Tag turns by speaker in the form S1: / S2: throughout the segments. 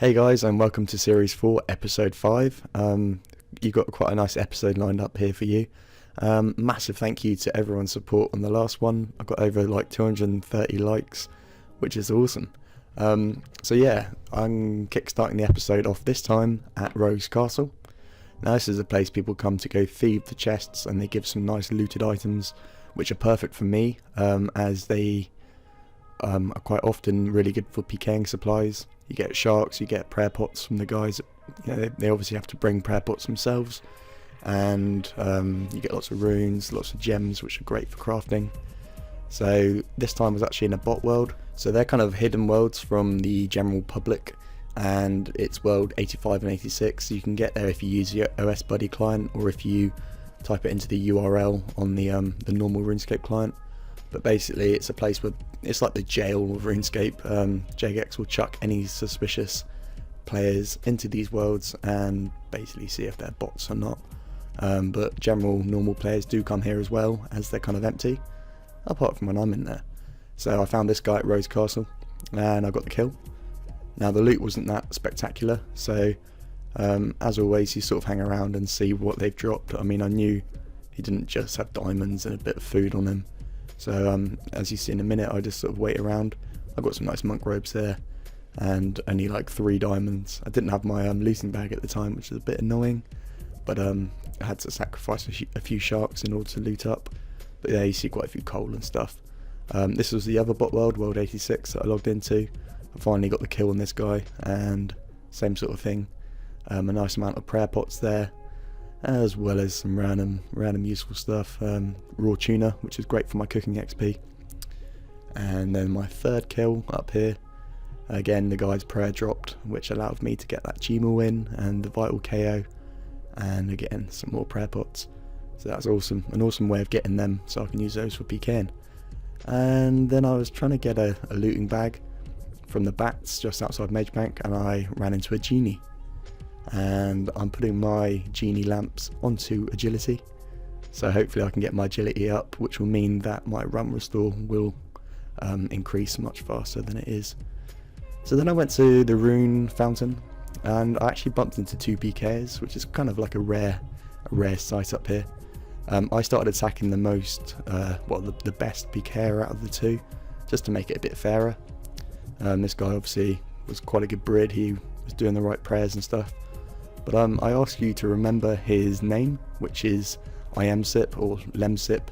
S1: Hey guys, and welcome to Series 4, Episode 5. You've got quite a nice episode lined up here for you. Massive thank you to everyone's support on the last one. I got over like 230 likes, which is awesome. So yeah, I'm kickstarting the episode off this time at Rogue's Castle. Now this is a place people come to go thieve the chests, and they give some nice looted items, which are perfect for me, as they are quite often really good for PKing supplies. You get sharks, you get prayer pots from the guys. They obviously have to bring prayer pots themselves, and you get lots of runes, lots of gems, which are great for crafting. So this time was actually in a bot world, so they're kind of hidden worlds from the general public, and it's world 85 and 86. You can get there if you use your OS Buddy client, or if you type it into the URL on the normal RuneScape client. But basically it's a place where it's like the jail of RuneScape. Jagex will chuck any suspicious players into these worlds and basically see if they're bots or not. But general normal players do come here as well, as they're kind of empty, apart from when I'm in there. So I found this guy at Rogue's Castle and I got the kill. Now the loot wasn't that spectacular, so as always you sort of hang around and see what they've dropped. I mean, I knew he didn't just have diamonds and a bit of food on him. So as you see in a minute, I just sort of wait around. I got some nice monk robes there and only like 3 diamonds. I didn't have my looting bag at the time, which was a bit annoying, but I had to sacrifice a few sharks in order to loot up. But yeah, you see quite a few coal and stuff. This was the other bot world, world 86, that I logged into. I finally got the kill on this guy, and same sort of thing. A nice amount of prayer pots there, as well as some random useful stuff. Raw tuna, which is great for my cooking XP. And then my third kill up here, again the guy's prayer dropped, which allowed me to get that Gmail win and the vital KO, and again some more prayer pots. So that's awesome, an awesome way of getting them, so I can use those for PKing. And then I was trying to get a looting bag from the bats just outside Mage Bank, and I ran into a genie. And I'm putting my genie lamps onto agility, so hopefully I can get my agility up, which will mean that my run restore will increase much faster than it is. So then I went to the rune fountain, and I actually bumped into 2 PKs, which is kind of like a rare sight up here. I started attacking the most, the best PKer out of the 2, just to make it a bit fairer. This guy obviously was quite a good Brid, he was doing the right prayers and stuff. But I ask you to remember his name, which is IamSip or Lemsip.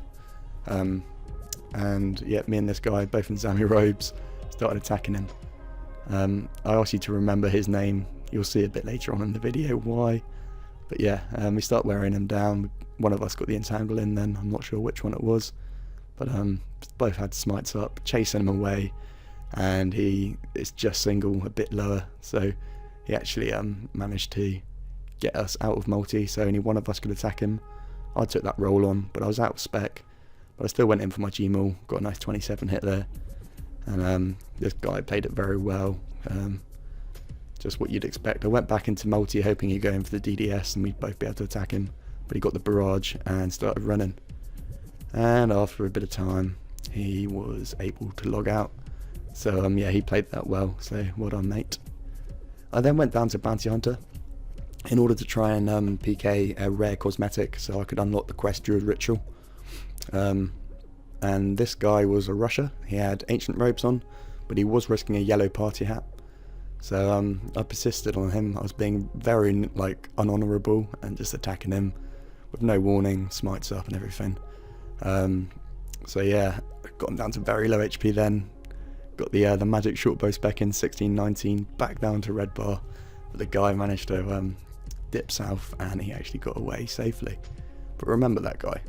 S1: And yeah, me and this guy, both in Zami robes, started attacking him. I ask you to remember his name. You'll see a bit later on in the video why. But yeah, we start wearing him down. One of us got the entangle in then, I'm not sure which one it was. But both had smites up, chasing him away. And it's just single, a bit lower. So he actually managed to get us out of multi, so only one of us could attack him. I took that roll on, but I was out of spec, but I still went in for my Gmaul, got a nice 27 hit there. And this guy played it very well, just what you'd expect. I went back into multi hoping he'd go in for the DDS and we'd both be able to attack him, but he got the barrage and started running. And after a bit of time he was able to log out. So yeah, he played that well, so well done mate. I then went down to Bounty Hunter in order to try and PK a rare cosmetic, so I could unlock the quest Druid Ritual. And this guy was a rusher. He had ancient robes on, but he was risking a yellow party hat. So I persisted on him. I was being very unhonourable and just attacking him with no warning, smites up and everything. So yeah, got him down to very low HP then. Got the magic shortbow spec in 1619 back down to red bar, but the guy managed to dip south and he actually got away safely. But remember that guy.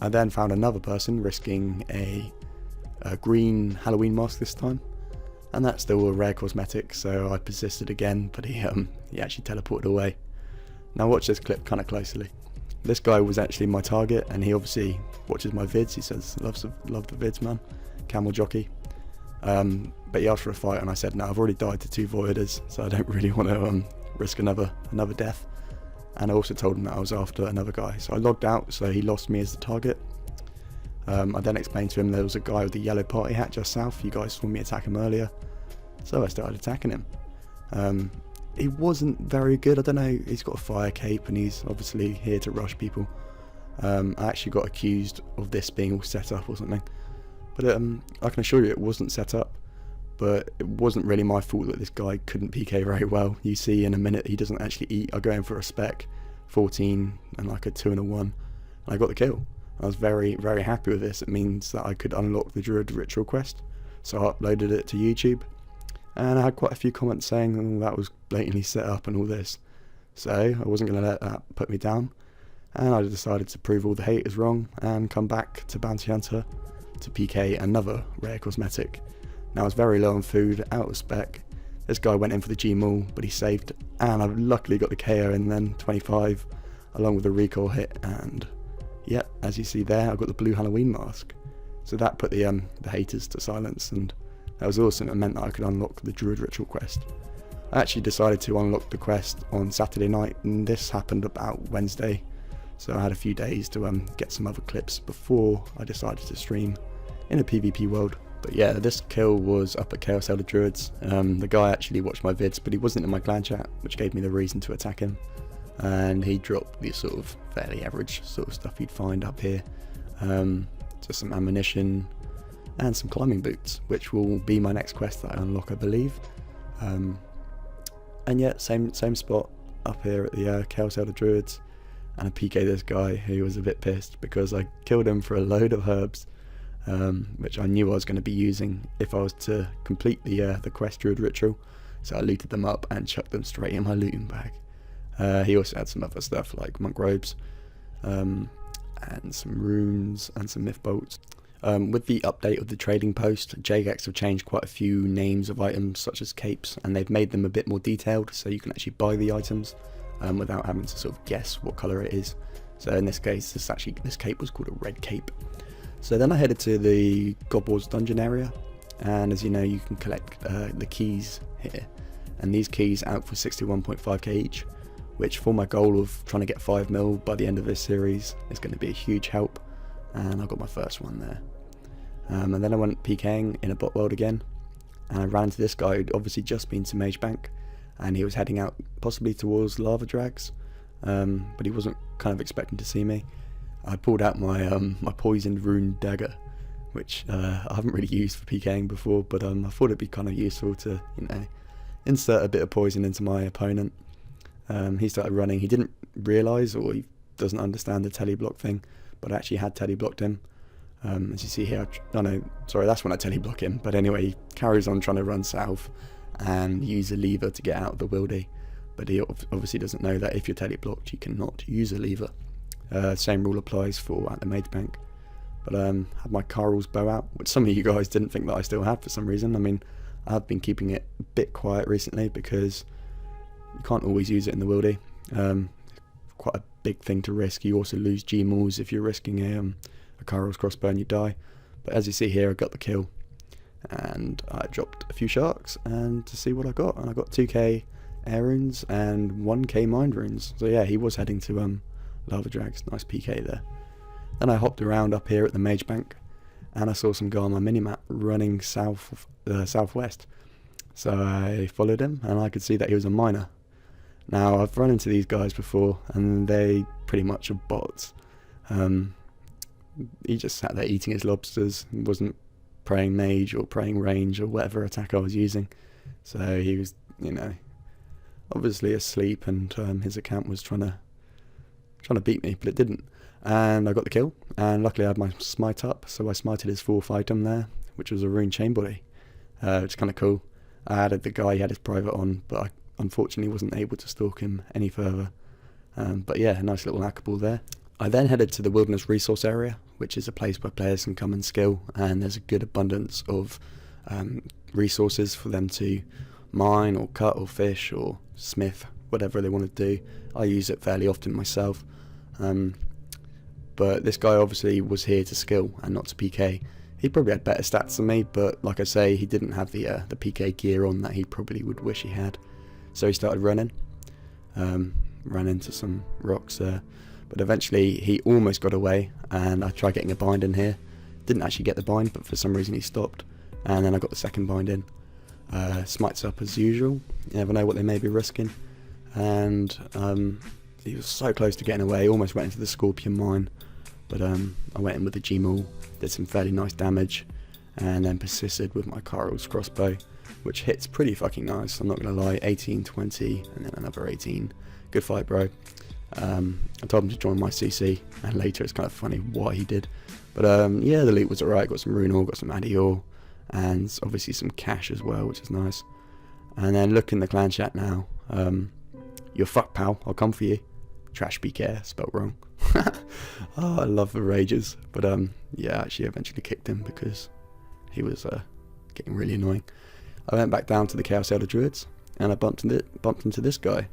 S1: I then found another person risking a green Halloween mask this time, and that's still a rare cosmetic, so I persisted again, but he actually teleported away. Now watch this clip kind of closely. This guy was actually my target, and he obviously watches my vids. He says love the vids, man. Camel jockey. But he asked for a fight, and I said no, I've already died to 2 voiders, so I don't really want to risk another death. And I also told him that I was after another guy, so I logged out, so he lost me as the target. I then explained to him there was a guy with the yellow party hat just south. You guys saw me attack him earlier, so I started attacking him. He wasn't very good. I don't know, he's got a fire cape and he's obviously here to rush people. I actually got accused of this being all set up or something, but I can assure you it wasn't set up. But it wasn't really my fault that this guy couldn't PK very well. You see in a minute he doesn't actually eat. I go in for a spec 14 and like a 2 and a 1, and I got the kill. I was very, very happy with this. It means that I could unlock the Druid ritual quest, so I uploaded it to YouTube, and I had quite a few comments saying, oh, that was blatantly set up and all this. So I wasn't going to let that put me down, and I decided to prove all the haters wrong and come back to Bounty Hunter to PK another rare cosmetic. Now I was very low on food, out of spec. This guy went in for the G Maul, but he saved, and I luckily got the KO in then, 25, along with a recoil hit, and yep, as you see there, I got the blue Halloween mask. So that put the haters to silence, and that was awesome. It meant that I could unlock the Druid ritual quest. I actually decided to unlock the quest on Saturday night, and this happened about Wednesday, so I had a few days to get some other clips before I decided to stream in a PvP world. But yeah, this kill was up at Chaos Elder Druids. The guy actually watched my vids, but he wasn't in my clan chat, which gave me the reason to attack him. And he dropped the sort of fairly average sort of stuff you'd find up here. Just some ammunition and some climbing boots, which will be my next quest that I unlock, I believe. And yeah, same spot up here at the Chaos Elder Druids. And I PK this guy who was a bit pissed because I killed him for a load of herbs. Which I knew I was going to be using if I was to complete the quest Druid ritual, so I looted them up and chucked them straight in my looting bag. He also had some other stuff like monk robes, and some runes and some myth bolts. With the update of the trading post, Jagex have changed quite a few names of items such as capes, and they've made them a bit more detailed so you can actually buy the items without having to sort of guess what colour it is. So in this case, this cape was called a red cape. So then I headed to the God Wars dungeon area, and as you know, you can collect the keys here, and these keys out for 61.5k each, which for my goal of trying to get 5 mil by the end of this series is going to be a huge help, and I got my first one there. And then I went PKing in a bot world again, and I ran into this guy who'd obviously just been to Mage Bank, and he was heading out possibly towards lava drags, but he wasn't kind of expecting to see me. I pulled out my my poisoned rune dagger, which I haven't really used for PKing before, but I thought it'd be kind of useful to, you know, insert a bit of poison into my opponent. He started running. He didn't realise, or he doesn't understand the teleblock thing, but I actually had teleblocked him. As you see here, that's when I teleblock him, but anyway, he carries on trying to run south and use a lever to get out of the wildy, but he obviously doesn't know that if you're teleblocked you cannot use a lever. Same rule applies for at the Mage Bank. But had my Carl's bow out, which some of you guys didn't think that I still had for some reason. I mean, I've been keeping it a bit quiet recently because you can't always use it in the wildy. Quite a big thing to risk. You also lose G-Mauls if you're risking a Carl's crossbow and you die. But as you see here, I got the kill, and I dropped a few sharks and to see what I got, and I got 2k air runes and 1k mind runes. So yeah, he was heading to lava drags. Nice PK there. Then I hopped around up here at the Mage Bank, and I saw some guy on my minimap running southwest. So I followed him, and I could see that he was a miner. Now I've run into these guys before, and they pretty much are bots. He just sat there eating his lobsters. He wasn't praying mage or praying range or whatever attack I was using. So he was, you know, obviously asleep, and his account was trying to beat me, but it didn't. And I got the kill, and luckily I had my smite up, so I smited his 4th item there, which was a rune chain body. It's kind of cool. I added the guy, he had his private on, but I unfortunately wasn't able to stalk him any further. But yeah, a nice little hackable there. I then headed to the wilderness resource area, which is a place where players can come and skill, and there's a good abundance of resources for them to mine or cut or fish or smith, whatever they want to do. I use it fairly often myself. But this guy obviously was here to skill and not to PK. He probably had better stats than me, but like I say, he didn't have the PK gear on that he probably would wish he had. So he started running, ran into some rocks there, but eventually he almost got away, and I tried getting a bind in here. Didn't actually get the bind, but for some reason he stopped, and then I got the second bind in. Smites up as usual. You never know what they may be risking. And he was so close to getting away, almost went into the Scorpion mine. But I went in with the G-Maul, did some fairly nice damage, and then persisted with my Carl's crossbow, which hits pretty fucking nice, I'm not going to lie. 18, 20, and then another 18. Good fight, bro. I told him to join my CC, and later it's kind of funny why he did. But yeah, the loot was alright. Got some rune ore, got some addy ore, and obviously some cash as well, which is nice. And then look in the clan chat now. You're fucked, pal. I'll come for you. Trash PK, spelt wrong. Oh, I love the rages. But yeah, I actually eventually kicked him because he was getting really annoying. I went back down to the Chaos Elder Druids, and I bumped into this guy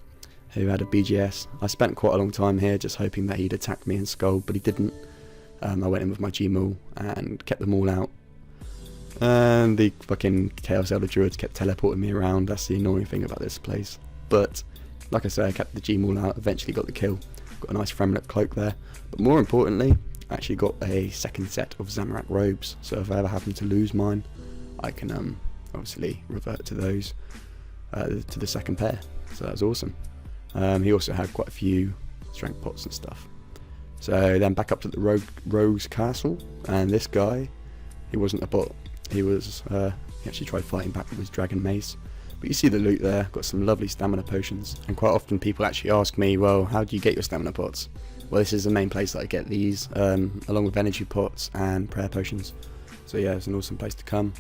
S1: who had a BGS. I spent quite a long time here just hoping that he'd attack me and skull, but he didn't. I went in with my G-Maul and kept them all out. And the fucking Chaos Elder Druids kept teleporting me around. That's the annoying thing about this place. But like I say, I kept the G-Maul out, eventually got the kill. Got a nice Fremlet cloak there. But more importantly, I actually got a second set of Zamorak robes. So if I ever happen to lose mine, I can obviously revert to those, to the second pair. So that was awesome. He also had quite a few strength pots and stuff. So then back up to the Rogue's Castle, and this guy, he wasn't a bot. He was, he actually tried fighting back with his Dragon Mace. But you see the loot there, got some lovely stamina potions. And quite often people actually ask me, well, how do you get your stamina pots? Well, this is the main place that I get these, along with energy pots and prayer potions. So yeah, it's an awesome place to come.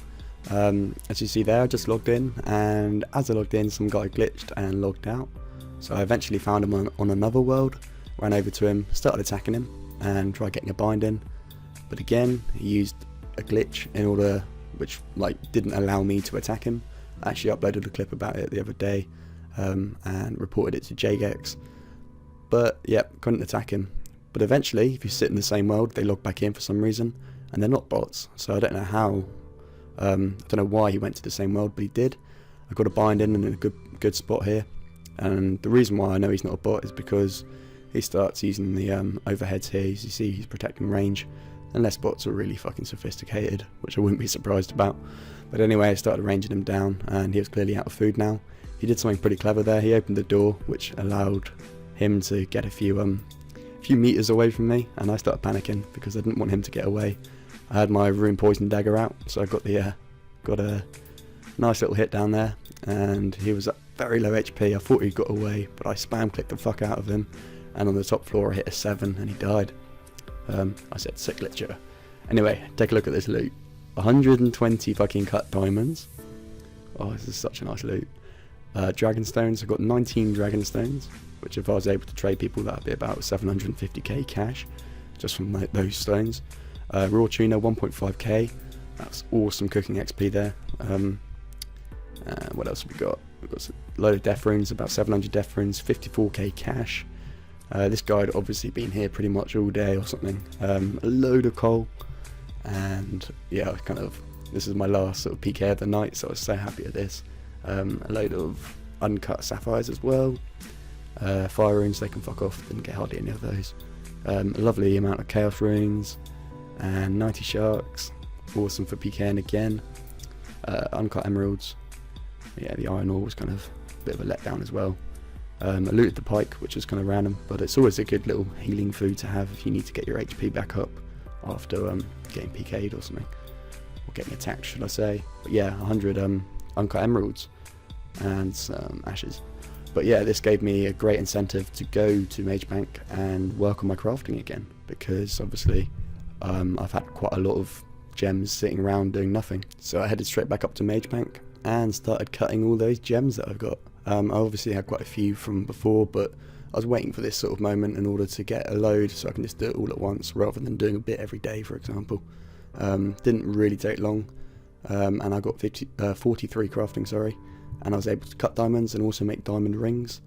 S1: As you see there, I just logged in, and as I logged in, some guy glitched and logged out. So I eventually found him on another world, ran over to him, started attacking him, and tried getting a bind in. But again, he used a glitch in order, which like didn't allow me to attack him. I actually uploaded a clip about it the other day, and reported it to Jagex. But yep, couldn't attack him. But eventually, if you sit in the same world, they log back in for some reason, and they're not bots. So I don't know how. I don't know why he went to the same world, but he did. I got a bind in a good spot here. And the reason why I know he's not a bot is because he starts using the overheads here. As you see, he's protecting range, unless bots are really fucking sophisticated, which I wouldn't be surprised about. But anyway, I started ranging him down, and he was clearly out of food now. He did something pretty clever there. He opened the door, which allowed him to get a few meters away from me, and I started panicking because I didn't want him to get away. I had my Rune Poison Dagger out, so I got a nice little hit down there, and he was at very low HP. I thought he got away, but I spam clicked the fuck out of him, and on the top floor I hit a 7 and he died. I said sick glitcher. Anyway, take a look at this loot. 120 fucking cut diamonds. Oh, this is such a nice loot. Dragon stones, I've got 19 dragon stones, which if I was able to trade people, that'd be about 750k cash, just from those stones. Raw tuna, 1.5k, that's awesome cooking XP there. What else have we got? We've got a load of death runes, about 700 death runes, 54k cash. This guy had obviously been here pretty much all day or something. A load of coal, and yeah, this is my last sort of PK of the night, so I was so happy at this. A load of uncut sapphires as well. Fire runes, they can fuck off, didn't get hardly any of those. A lovely amount of chaos runes, and 90 sharks, awesome for PKing again. Uncut emeralds. Yeah, the iron ore was kind of a bit of a letdown as well. I looted the pike, which was kind of random, but it's always a good little healing food to have if you need to get your HP back up after getting PK'd or something, or getting attacked, should I say. But yeah, 100 uncut emeralds and some ashes. But yeah, this gave me a great incentive to go to Mage Bank and work on my crafting again, because obviously I've had quite a lot of gems sitting around doing nothing. So I headed straight back up to Mage Bank and started cutting all those gems that I've got. I obviously had quite a few from before, but I was waiting for this sort of moment in order to get a load so I can just do it all at once rather than doing a bit every day, for example. Didn't really take long, and I got 43 crafting, sorry, and I was able to cut diamonds and also make diamond rings.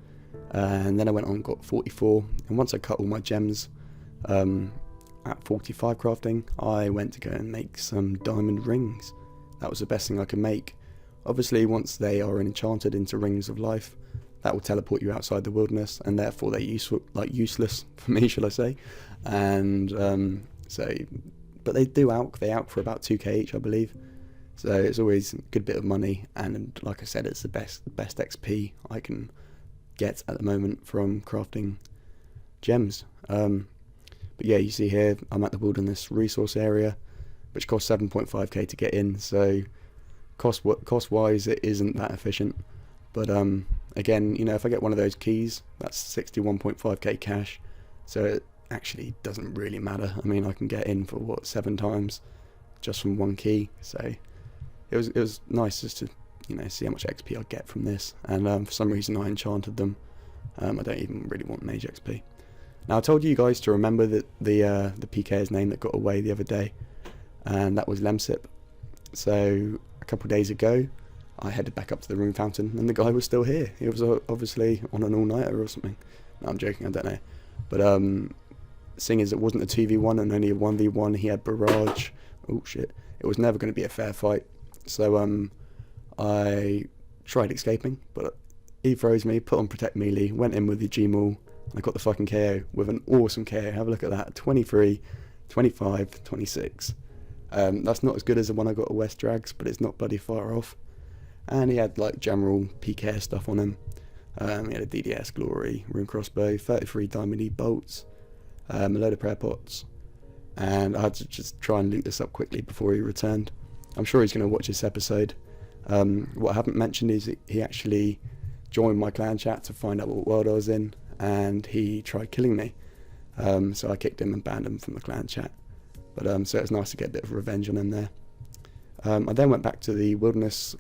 S1: And then I went on and got 44, and once I cut all my gems at 45 crafting, I went to go and make some diamond rings. That was the best thing I could make. Obviously, once they are enchanted into rings of life, that will teleport you outside the wilderness, and therefore they're useless for me, shall I say. And but they do alch. They alch for about 2k each, I believe. So it's always a good bit of money, and like I said, it's the best XP I can get at the moment from crafting gems. But yeah, you see here I'm at the wilderness resource area, which costs 7.5k to get in, so cost wise it isn't that efficient. But again, you know, if I get one of those keys, that's 61.5k cash, so it actually doesn't really matter. I mean, I can get in for what, 7 times just from one key. So it was nice just to, you know, see how much XP I get from this. And for some reason I enchanted them. I don't even really want Mage XP. Now, I told you guys to remember that the PK's name that got away the other day, and that was Lemsip. So a couple of days ago I headed back up to the rune fountain, and the guy was still here. He was obviously on an all-nighter or something. No, I'm joking, I don't know. But seeing as it wasn't a 2v1 and only a 1v1, he had barrage. Oh shit, it was never going to be a fair fight. So I tried escaping, but he froze me, put on protect melee, went in with the Gmaul, and I got the fucking KO with an awesome KO. Have a look at that. 23, 25, 26. That's not as good as the one I got at West Drags, but it's not bloody far off. And he had like general PK stuff on him. He had a DDS glory, rune crossbow, 33 diamond E bolts, a load of prayer pots, and I had to just try and loot this up quickly before he returned. I'm sure he's going to watch this episode. What I haven't mentioned is he actually joined my clan chat to find out what world I was in, and he tried killing me. So I kicked him and banned him from the clan chat. But so it's nice to get a bit of revenge on him there. I then went back to the wilderness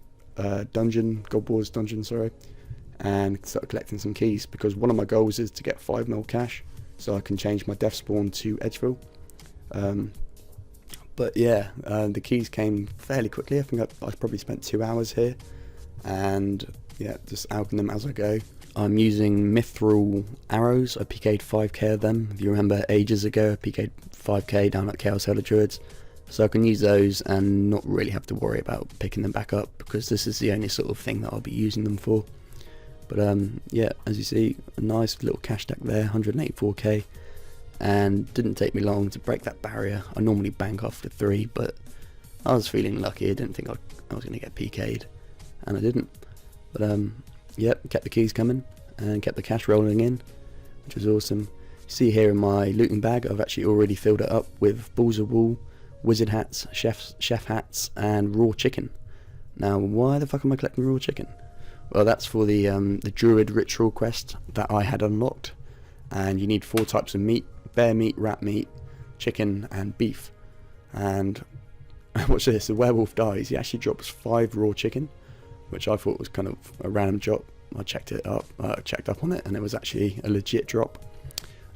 S1: dungeon, God Wars dungeon, sorry, and started collecting some keys, because one of my goals is to get 5 mil cash so I can change my death spawn to Edgeville. But yeah, the keys came fairly quickly. I think I probably spent 2 hours here, and yeah, just alching them as I go. I'm using mithril arrows. I PK'd 5k of them. If you remember, ages ago I PK'd 5k down at Chaos Elder Druids, so I can use those and not really have to worry about picking them back up, because this is the only sort of thing that I'll be using them for. But yeah, as you see, a nice little cash stack there, 184k, and didn't take me long to break that barrier. I normally bank after 3, but I was feeling lucky. I didn't think I was going to get PK'd, and I didn't. But yep, kept the keys coming and kept the cash rolling in, which was awesome. You see here in my looting bag, I've actually already filled it up with balls of wool, wizard hats, chef hats, and raw chicken. Now, why the fuck am I collecting raw chicken? Well, that's for the Druid ritual quest that I had unlocked, and you need 4 types of meat: bear meat, rat meat, chicken, and beef. And watch this, the werewolf dies, he actually drops 5 raw chicken, which I thought was kind of a random drop. I checked up on it, and it was actually a legit drop.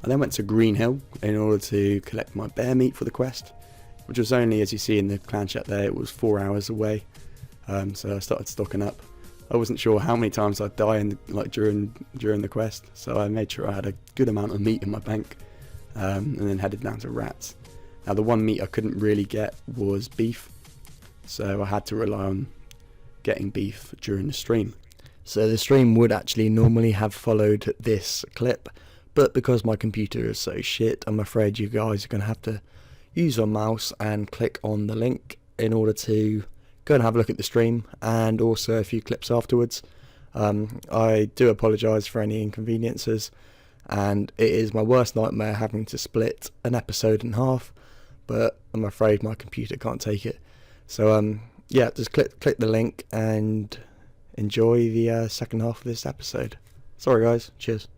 S1: I then went to Green Hill in order to collect my bear meat for the quest, which was only, as you see in the clan chat there, it was 4 hours away. So I started stocking up. I wasn't sure how many times I'd die during the quest, so I made sure I had a good amount of meat in my bank, and then headed down to rats. Now, the one meat I couldn't really get was beef, so I had to rely on getting beef during the stream. So the stream would actually normally have followed this clip, but because my computer is so shit, I'm afraid you guys are going to have to use your mouse and click on the link in order to go and have a look at the stream, and also a few clips afterwards. I do apologise for any inconveniences, and it is my worst nightmare having to split an episode in half, but I'm afraid my computer can't take it. So yeah, just click the link and enjoy the second half of this episode. Sorry guys, cheers.